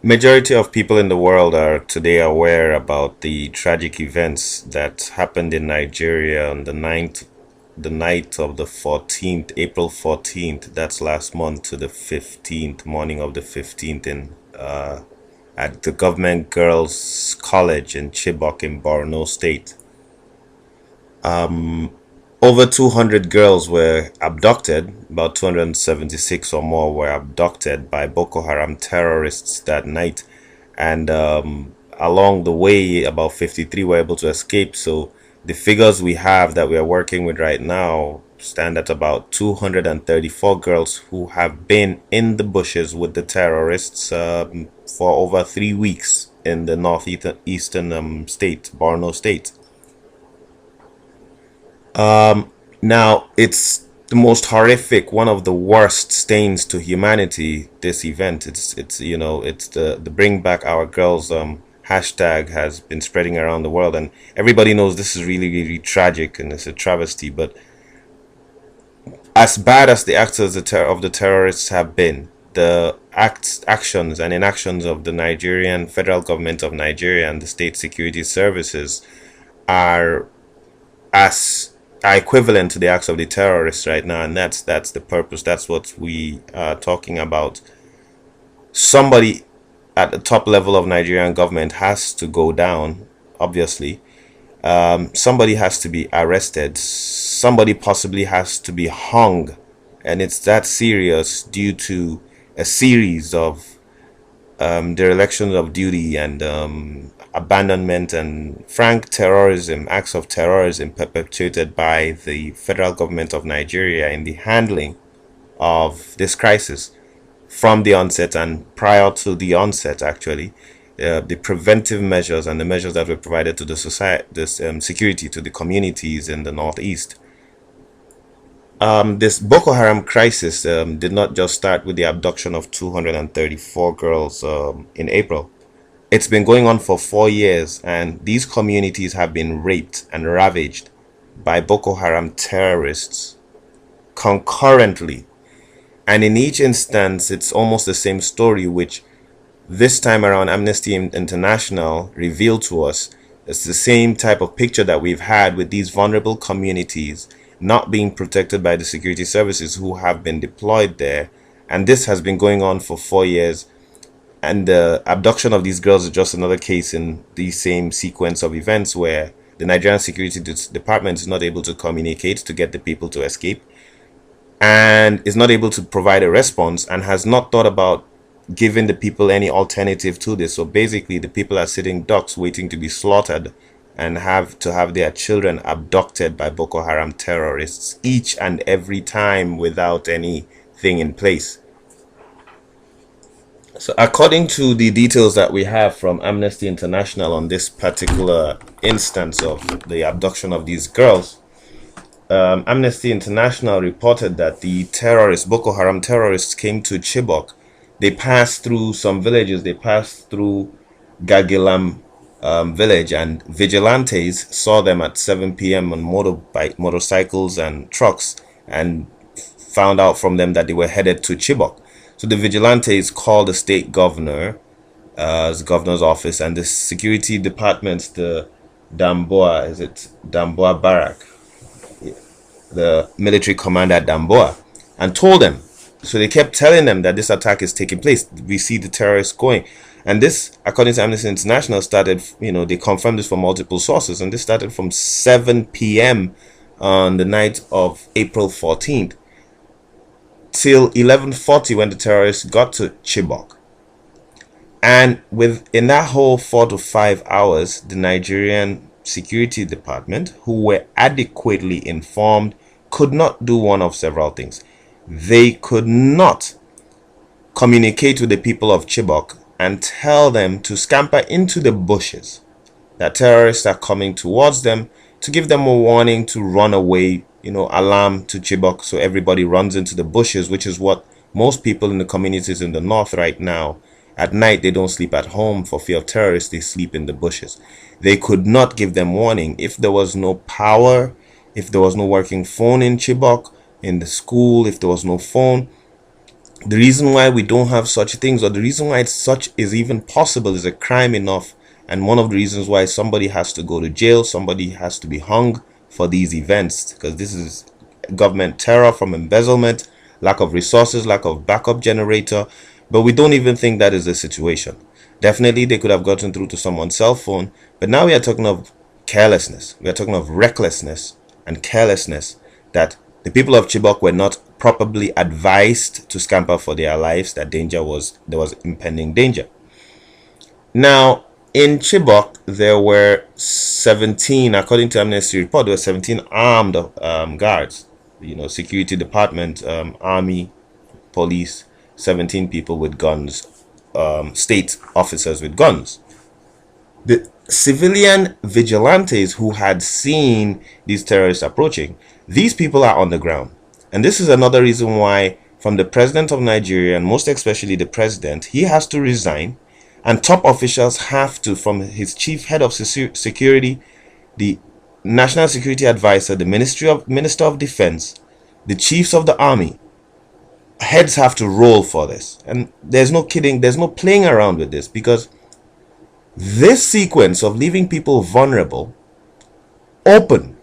Majority of people in the world are today aware about the tragic events that happened in Nigeria on the night of the 14th, April 14th, that's last month, to the 15th, morning of the 15th at the Government Girls College in Chibok in Borno State. Over 200 girls were abducted, about 276 or more were abducted by Boko Haram terrorists that night. And along the way, about 53 were able to escape. So the figures we have that we are working with right now stand at about 234 girls who have been in the bushes with the terrorists for over 3 weeks in the northeastern state, Borno State. Now, it's the most horrific, one of the worst stains to humanity. This event, it's the Bring Back Our Girls hashtag has been spreading around the world, and everybody knows this is really, really tragic and it's a travesty. But as bad as the acts of the terrorists have been, the actions and inactions of the Nigerian federal government of Nigeria and the state security services are as are equivalent to the acts of the terrorists right now, and that's the purpose. That's what we are talking about. Somebody at the top level of Nigerian government has to go down. Obviously, somebody has to be arrested. Somebody possibly has to be hung, and it's that serious due to a series of dereliction of duty and abandonment and frank terrorism, acts of terrorism perpetrated by the federal government of Nigeria in the handling of this crisis from the onset and prior to the onset, actually. The preventive measures and the measures that were provided to the society, this security to the communities in the northeast. This Boko Haram crisis did not just start with the abduction of 234 girls in April. It's been going on for 4 years, and these communities have been raped and ravaged by Boko Haram terrorists concurrently. And in each instance, it's almost the same story, which this time around Amnesty International revealed to us. It's the same type of picture that we've had with these vulnerable communities not being protected by the security services who have been deployed there. And this has been going on for 4 years. And the abduction of these girls is just another case in the same sequence of events where the Nigerian Security Department is not able to communicate to get the people to escape and is not able to provide a response and has not thought about giving the people any alternative to this. So basically, the people are sitting ducks waiting to be slaughtered and have to have their children abducted by Boko Haram terrorists each and every time without anything in place. So, according to the details that we have from Amnesty International on this particular instance of the abduction of these girls, Amnesty International reported that the terrorists, Boko Haram terrorists, came to Chibok. They passed through some villages. They passed through Gagilam village, and vigilantes saw them at 7 p.m. on motorcycles and trucks, and found out from them that they were headed to Chibok. So the vigilantes called the state governor, the governor's office, and the security department, the Damboa, is it Damboa Barrack, the military commander at Damboa, and told them. So they kept telling them that this attack is taking place. We see the terrorists going. And this, according to Amnesty International, started, they confirmed this from multiple sources, and this started from 7 p.m. on the night of April 14th till 11:40 when the terrorists got to Chibok. And within that whole 4 to 5 hours, the Nigerian Security Department, who were adequately informed, could not do one of several things. They could not communicate with the people of Chibok and tell them to scamper into the bushes, that terrorists are coming towards them, to give them a warning to run away, alarm to Chibok, so everybody runs into the bushes, which is what most people in the communities in the north right now, at night, they don't sleep at home for fear of terrorists, they sleep in the bushes. They could not give them warning. If there was no power, if there was no working phone in Chibok, in the school, if there was no phone, The reason why we don't have such things, or the reason why such is even possible, is a crime enough. And one of the reasons why somebody has to go to jail, somebody has to be hung for these events, because this is government terror from embezzlement, lack of resources, lack of backup generator. But we don't even think that is the situation. Definitely they could have gotten through to someone's cell phone, but now we are talking of carelessness. We are talking of recklessness and carelessness, that the people of Chibok were not properly advised to scamper for their lives, that there was impending danger. Now, in Chibok, there were 17, according to Amnesty report, there were 17 armed guards, security department, army, police, 17 people with guns, state officers with guns. The civilian vigilantes who had seen these terrorists approaching, these people are on the ground. And this is another reason why, from the president of Nigeria, and most especially the president, he has to resign, and top officials have to, from his chief head of security, the national security advisor, the minister of defense, the chiefs of the army, heads have to roll for this. And there's no kidding, there's no playing around with this, because this sequence of leaving people vulnerable, open,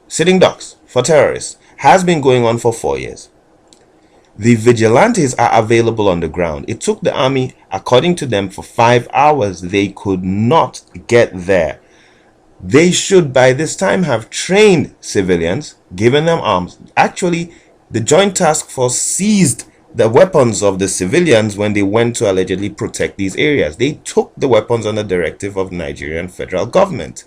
sitting ducks for terrorists, has been going on for 4 years. The vigilantes are available on the ground. It took the army, according to them, for 5 hours. They could not get there. They should by this time have trained civilians, given them arms. Actually, the Joint Task Force seized the weapons of the civilians when they went to allegedly protect these areas. They took the weapons on the directive of the Nigerian federal government.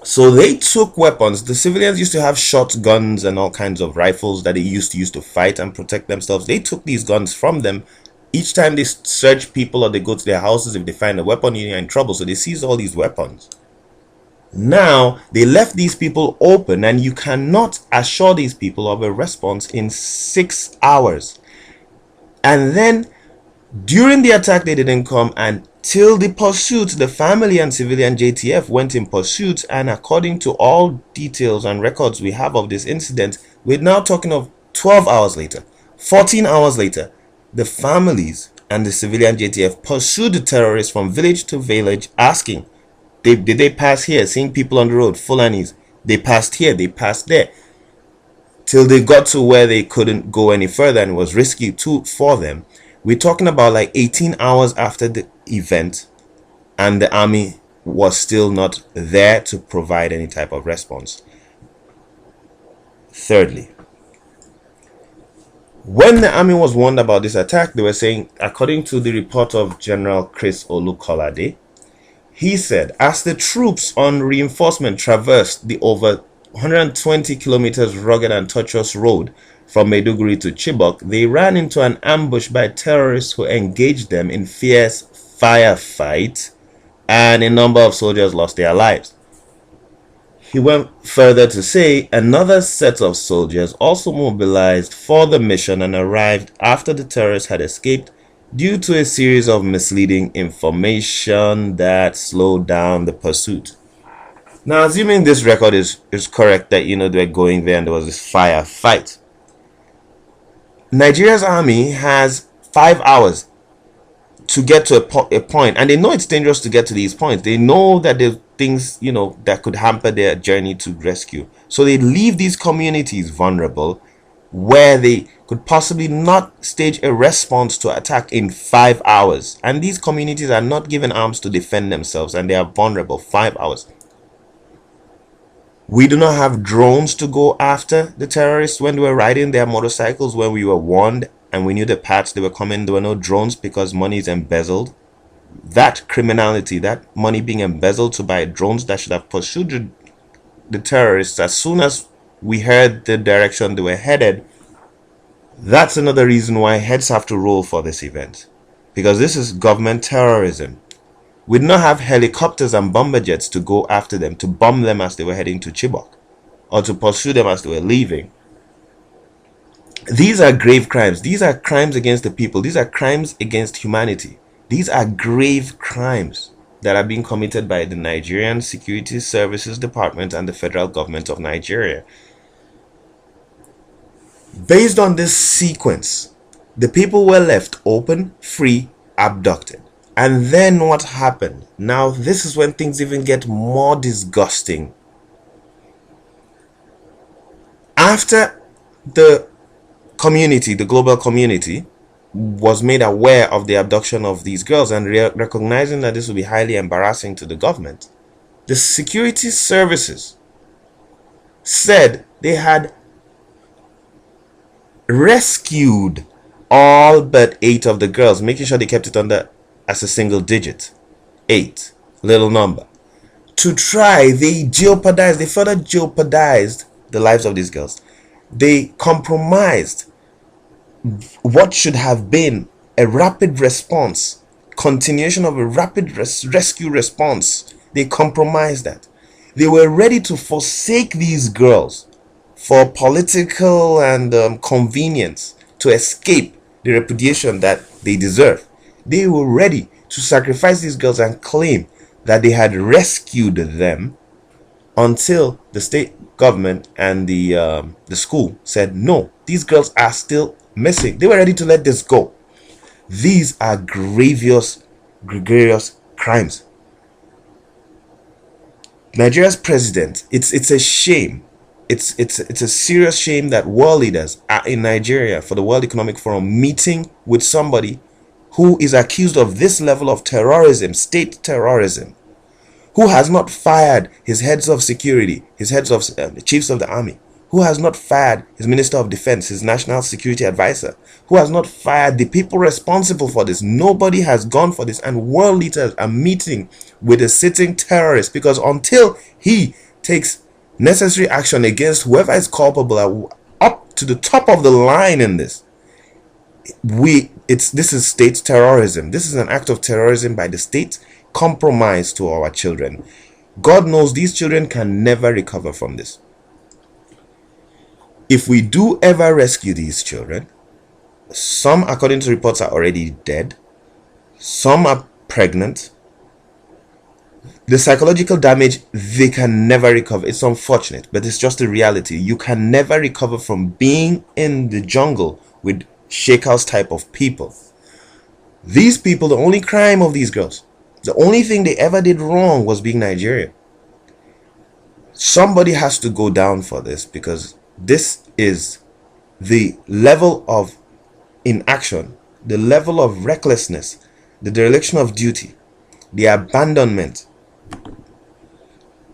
So they took weapons. The civilians used to have shotguns and all kinds of rifles that they used to use to fight and protect themselves. They took these guns from them. Each time they search people or they go to their houses, if they find a weapon, you're in trouble. So they seized all these weapons. Now they left these people open, and you cannot assure these people of a response in 6 hours. And then during the attack, they didn't come until the pursuit. The family and civilian JTF went in pursuit, and according to all details and records we have of this incident, we're now talking of 12 hours later, 14 hours later, the families and the civilian JTF pursued the terrorists from village to village, asking, did they pass here? Seeing people on the road, Fulanis, they passed here, they passed there, till they got to where they couldn't go any further and it was risky for them. We're talking about like 18 hours after the event, and the army was still not there to provide any type of response. Thirdly, when the army was warned about this attack, they were saying, according to the report of General Chris Olukolade, he said, as the troops on reinforcement traversed the over 120 kilometers rugged and tortuous road from Maiduguri to Chibok, they ran into an ambush by terrorists who engaged them in fierce firefight, and a number of soldiers lost their lives. He went further to say another set of soldiers also mobilized for the mission and arrived after the terrorists had escaped due to a series of misleading information that slowed down the pursuit. Now, assuming this record is correct, that they were going there and there was this firefight, Nigeria's army has 5 hours to get to a point, and they know it's dangerous to get to these points. They know that there's things that could hamper their journey to rescue, so they leave these communities vulnerable where they could possibly not stage a response to attack in 5 hours, and these communities are not given arms to defend themselves, and they are vulnerable. 5 hours. We do not have drones to go after the terrorists when they were riding their motorcycles, when we were warned and we knew the paths they were coming. There were no drones because money is embezzled. That criminality, that money being embezzled to buy drones that should have pursued the terrorists as soon as we heard the direction they were headed. That's another reason why heads have to roll for this event, because this is government terrorism. We did not have helicopters and bomber jets to go after them, to bomb them as they were heading to Chibok, or to pursue them as they were leaving. These are grave crimes. These are crimes against the people. These are crimes against humanity. These are grave crimes that are being committed by the Nigerian Security Services Department and the federal government of Nigeria. Based on this sequence, the people were left open, free, abducted. And then what happened? Now, this is when things even get more disgusting. After the community, the global community, was made aware of the abduction of these girls and recognizing that this would be highly embarrassing to the government, the security services said they had rescued all but 8 of the girls, making sure they kept it under as a single digit. 8, little number. To try, they further jeopardized the lives of these girls. They compromised what should have been a rapid response, continuation of a rapid rescue response. They compromised that. They were ready to forsake these girls for political and convenience, to escape the repudiation that they deserve. They were ready to sacrifice these girls and claim that they had rescued them, until the state government and the school said, no, these girls are still missing. They were ready to let this go. These are gregarious crimes. Nigeria's president, it's a shame. It's a serious shame that world leaders are in Nigeria for the World Economic Forum meeting with somebody who is accused of this level of terrorism, state terrorism, who has not fired his heads of security, his heads of the chiefs of the army, who has not fired his minister of defense, his national security advisor, who has not fired the people responsible for this. Nobody has gone for this, and world leaders are meeting with a sitting terrorist, because until he takes necessary action against whoever is culpable up to the top of the line in this, this is state terrorism. This is an act of terrorism by the state, compromise to our children. God knows these children can never recover from this. If we do ever rescue these children, some, according to reports, are already dead. Some are pregnant. The psychological damage, they can never recover. It's unfortunate, but it's just a reality. You can never recover from being in the jungle with Sheikhouse type of people. These people, the only crime of these girls, the only thing they ever did wrong was being Nigerian. Somebody has to go down for this, because this is the level of inaction, the level of recklessness, the dereliction of duty, the abandonment,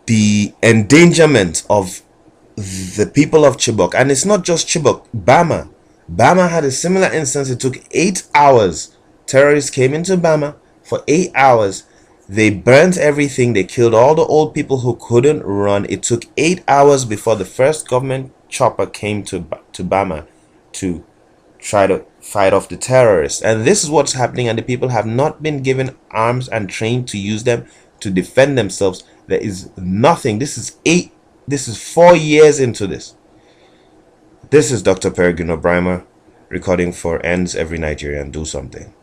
the endangerment of the people of Chibok. And it's not just Chibok. Bama had a similar instance. It took 8 hours. Terrorists came into Bama for 8 hours. They burnt everything. They killed all the old people who couldn't run. It took 8 hours before the first government chopper came to Bama to try to fight off the terrorists. And this is what's happening, and the people have not been given arms and trained to use them to defend themselves. There is nothing. This is 4 years into this. This is Dr. Peregrino Brimer, recording for Ends Every Nigerian Do Something.